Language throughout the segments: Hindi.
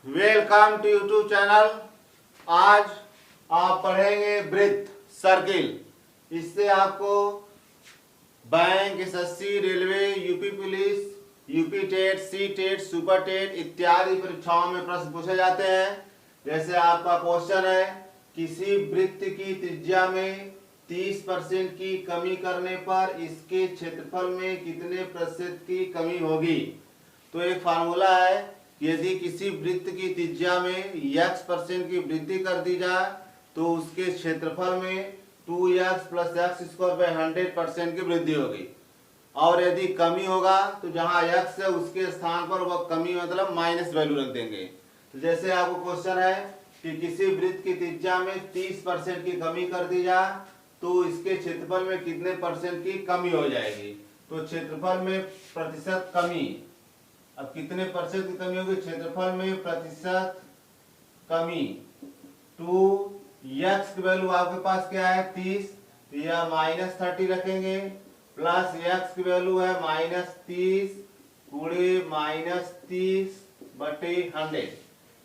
Welcome to YouTube channel. आज आप पढ़ेंगे वृत्त सर्किल। इससे आपको bank, SSC, railway, UP police, UP TET, C TET, super TET इत्यादि परीक्षाओं में प्रश्न पूछे जाते हैं। जैसे आपका क्वेश्चन है, किसी वृत्त की त्रिज्या में 30% की कमी करने पर इसके क्षेत्रफल में कितने प्रतिशत की कमी होगी। तो एक फार्मूला है, यदि किसी वृत्त की त्रिज्या में x% की वृद्धि कर दी जाए तो उसके क्षेत्रफल में 2x + x² 100% की वृद्धि होगी। और यदि कमी होगा तो जहां x है उसके स्थान पर वह कमी मतलब माइनस वैल्यू रख देंगे। तो जैसे आपको क्वेश्चन है कि किसी वृत्त की त्रिज्या में 30% की कमी कर दी जाए तो इसके क्षेत्रफल में कितने परसेंट की कमी हो जाएगी। तो क्षेत्रफल में प्रतिशत कमी, अब कितने परसेंट की कमी होगी, क्षेत्रफल में प्रतिशत कमी 2x की वैल्यू आपके पास क्या है 30, तो यह -30 रखेंगे, प्लस x की वैल्यू है -30 गुणे -30/100।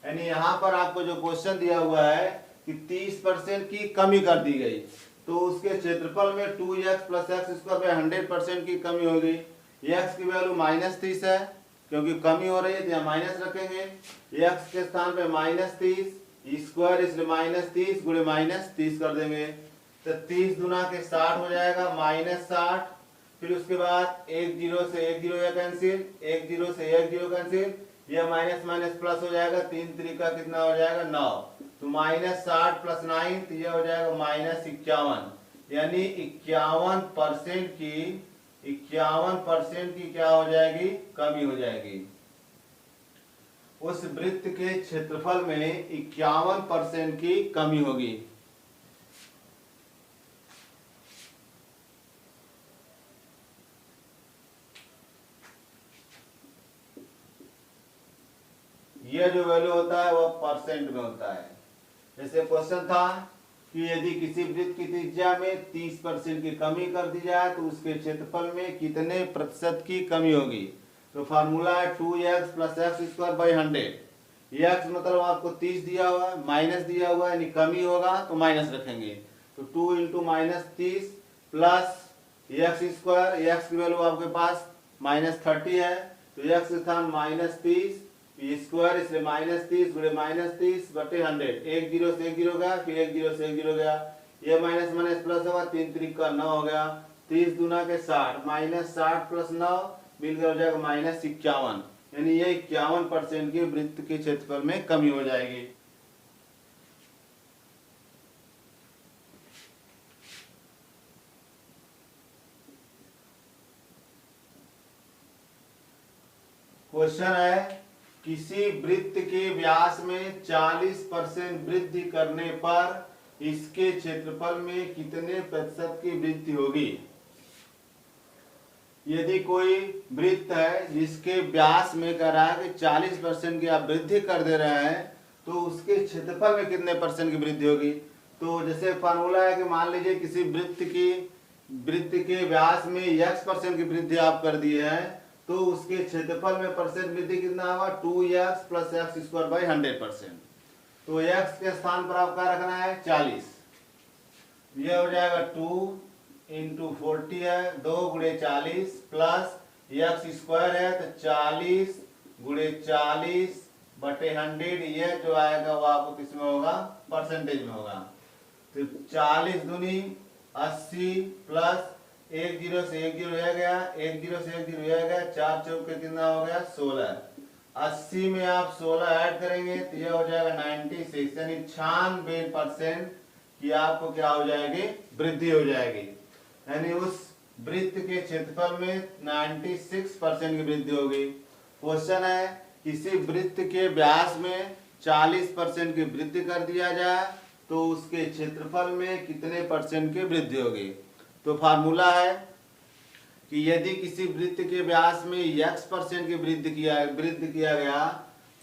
यानी यहाँ पर आपको जो क्वेश्चन दिया हुआ है कि 30% की कमी कर दी गई तो उसके क्षेत्रफल में 2x + x² 100% की कमी होगी। x की वैल्यू -30 है क्योंकि कमी हो रही है तो यहाँ माइनस रखेंगे, x के स्थान पे -30 स्क्वायर इसलिए -30 गुणे -30 कर देंगे। तो 30 दूना के 60 हो जाएगा, -60। फिर उसके बाद 1 0 से 1 0 कैंसिल, 1 0 से 1 0 कैंसिल, यह माइनस माइनस प्लस हो जाएगा, 3 3 कितना हो जाएगा 9। तो -60 + 9 तो यह हो जाएगा -51। यानी 51% की क्या हो जाएगी, कमी हो जाएगी। उस वृत्त के क्षेत्रफल में 51% की कमी होगी। यह जो वैल्यू होता है वह परसेंट में होता है। जैसे क्वेश्चन था कि यदि किसी वृत्त की त्रिज्या में 30% की कमी कर दी जाए तो उसके क्षेत्रफल में कितने प्रतिशत की कमी होगी। तो फार्मूला है 2x + x² 100। x मतलब आपको 30 दिया हुआ है, माइनस दिया हुआ है, यानी कमी होगा तो माइनस रखेंगे। तो 2 × -30 प्लस x², x की वैल्यू आपके पास -30 है तो x के स्थान -30 स्क्वायर इसलिए -30 गुणे -30/100। 1 0 से 1 0 गया, फिर 1 0 से 1 0 गया, ये माइनस माइनस प्लस होगा, 3 3 का 9 हो गया, 30 दूना के 60, -60 + 9 मिलकर हो जाएगा -51। यानी ये 51% की वृत्त के क्षेत्रफल में कमी हो जाएगी। क्वेश्चन है, किसी वृत्त के व्यास में 40% वृद्धि करने पर इसके क्षेत्रफल में कितने प्रतिशत की वृद्धि होगी। यदि कोई वृत्त है जिसके व्यास में कह रहा है कि 40% की आप वृद्धि कर दे रहे हैं तो उसके क्षेत्रफल में कितने परसेंट की वृद्धि होगी। तो जैसे फार्मूला है कि मान लीजिए किसी वृत्त के व्यास में x% की वृद्धि आप कर दिए हैं तो उसके क्षेत्रफल में परसेंट वृद्धि कितना होगा 2x + x² 100%। तो x के स्थान पर आपका रखना है 40, यह हो जाएगा 2 × 40 है, 2 × 40 प्लस x² है तो 40 × 40/100, ये जो आएगा वो आपको किसमें होगा, परसेंटेज में होगा। तो 40 दूनी 80 प्लस 1 0 से 1 0 रह गया, 1 0 से 1 0 रह गया, 4 चौके कितना हो गया 16, 80 में आप 16 ऐड करेंगे तो यह हो जाएगा 96, यानी 96% की आपको क्या हो जाएगी, वृद्धि हो जाएगी। यानी उस वृत्त के क्षेत्रफल में 96% की वृद्धि होगी। क्वेश्चन है, किसी वृत्त के व्यास में 40% की वृद्धि कर दिया जाए तो उसके क्षेत्रफल में कितने परसेंट की वृद्धि होगी। तो फार्मूला है कि यदि किसी वृत्त के व्यास में x% की वृद्धि किया गया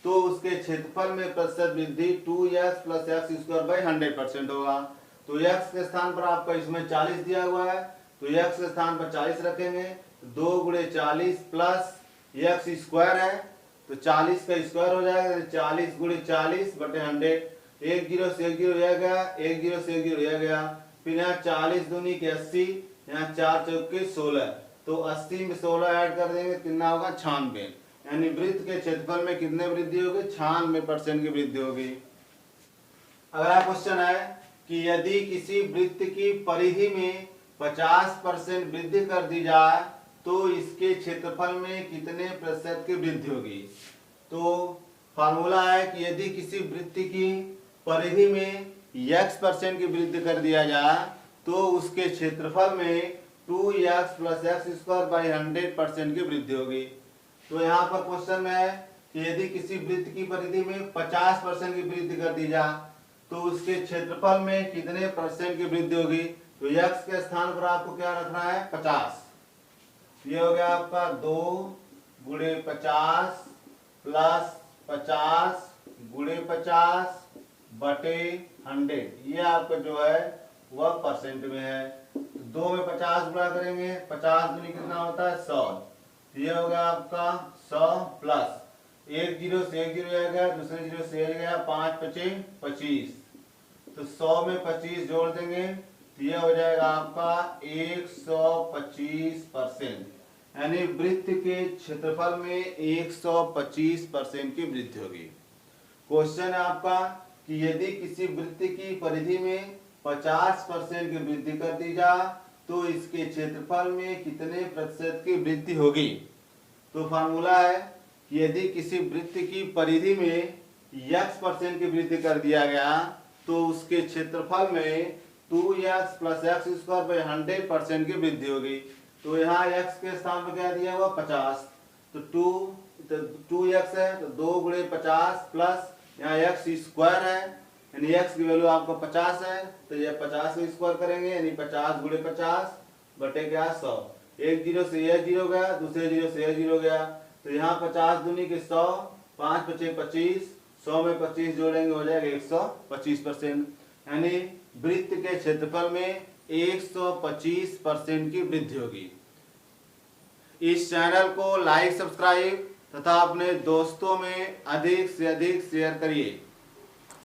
तो उसके क्षेत्रफल में प्रतिशत वृद्धि 2x + x² 100% होगा। तो x के स्थान पर आपका इसमें 40 दिया हुआ है तो x के स्थान पर 40 रखेंगे, 2 × 40 प्लस x² है तो 40 का स्क्वायर हो जाएगा, 40 गुणे 40 बटे 100। एक जीरो से एक जीरो रह गया, एक जीरो से एक जीरो रह गया। फिर यहाँ 40 दूनी के 80, यहाँ 4 चौके 16, तो 80 में 16 ऐड कर देंगे, कितना होगा 96। यानी वृत्त के क्षेत्रफल में कितने वृद्धि होगी, 96% की वृद्धि होगी। अगला क्वेश्चन है कि यदि किसी वृत्त की परिधि में 50% वृद्धि कर दी जाए तो इसके क्षेत्रफल में कितने प्रतिशत की वृद्धि होगी। तो फार्मूला है कि यदि किसी वृत्त की परिधि में x% की वृद्धि कर दिया जाए तो उसके क्षेत्रफल में 2x + x² 100% की वृद्धि होगी। तो यहाँ पर क्वेश्चन में है कि यदि किसी वृत्त की परिधि में 50% की वृद्धि कर दी जाए तो उसके क्षेत्रफल में कितने % की वृद्धि होगी। तो x के स्थान पर आपको क्या रखना है, 50। ये हो गया आपका 2 गुणे 50 प्लस 50 गुणे 50 बटे 100। ये आपका जो है वह परसेंट में है। तो 2 में 50 गुणा करेंगे, 50 दूनी कितना होता है 100। ये हो गया आपका 100 प्लस एक जीरो से एक जीरो जाएगा, दूसरे जीरो से एक गया, 5 × 5 = 25। तो 100 में 25 जोड़ देंगे तो यह हो जाएगा आपका 125%। यानी वृत्त के क्षेत्रफल में 125% की वृद्धि होगी। क्वेश्चन है आपका कि यदि किसी वृत्त की परिधि में 50% की वृद्धि कर दी जाए तो इसके क्षेत्रफल में कितने प्रतिशत की वृद्धि होगी। तो फार्मूला है कि यदि किसी वृत्त की परिधि में x% की वृद्धि कर दिया गया तो उसके क्षेत्रफल में 2x + x² 100% की वृद्धि होगी। तो यहाँ x के स्थान पर क्या दिया हुआ 50, तो 2x है, तो 2 गुणे 50 प्लस यहाँ x² है, यानी x की वैल्यू आपको 50 है, तो ये 50 का स्क्वायर करेंगे, यानी 50 गुणे 50 बटे क्या 100। एक जीरो से यह जीरो गया, दूसरे जीरो से यह जीरो गया, तो यहाँ 50 दूनी के 100, 5 × 5 = 25, 100 में 25 जोड़ेंगे हो जाएगा 125%। यानी वृत्त के क्षेत्रफल में 125% की वृद्धि होगी। इस चैनल को लाइक, सब्सक्राइब तथा अपने दोस्तों में अधिक से अधिक शेयर करिए।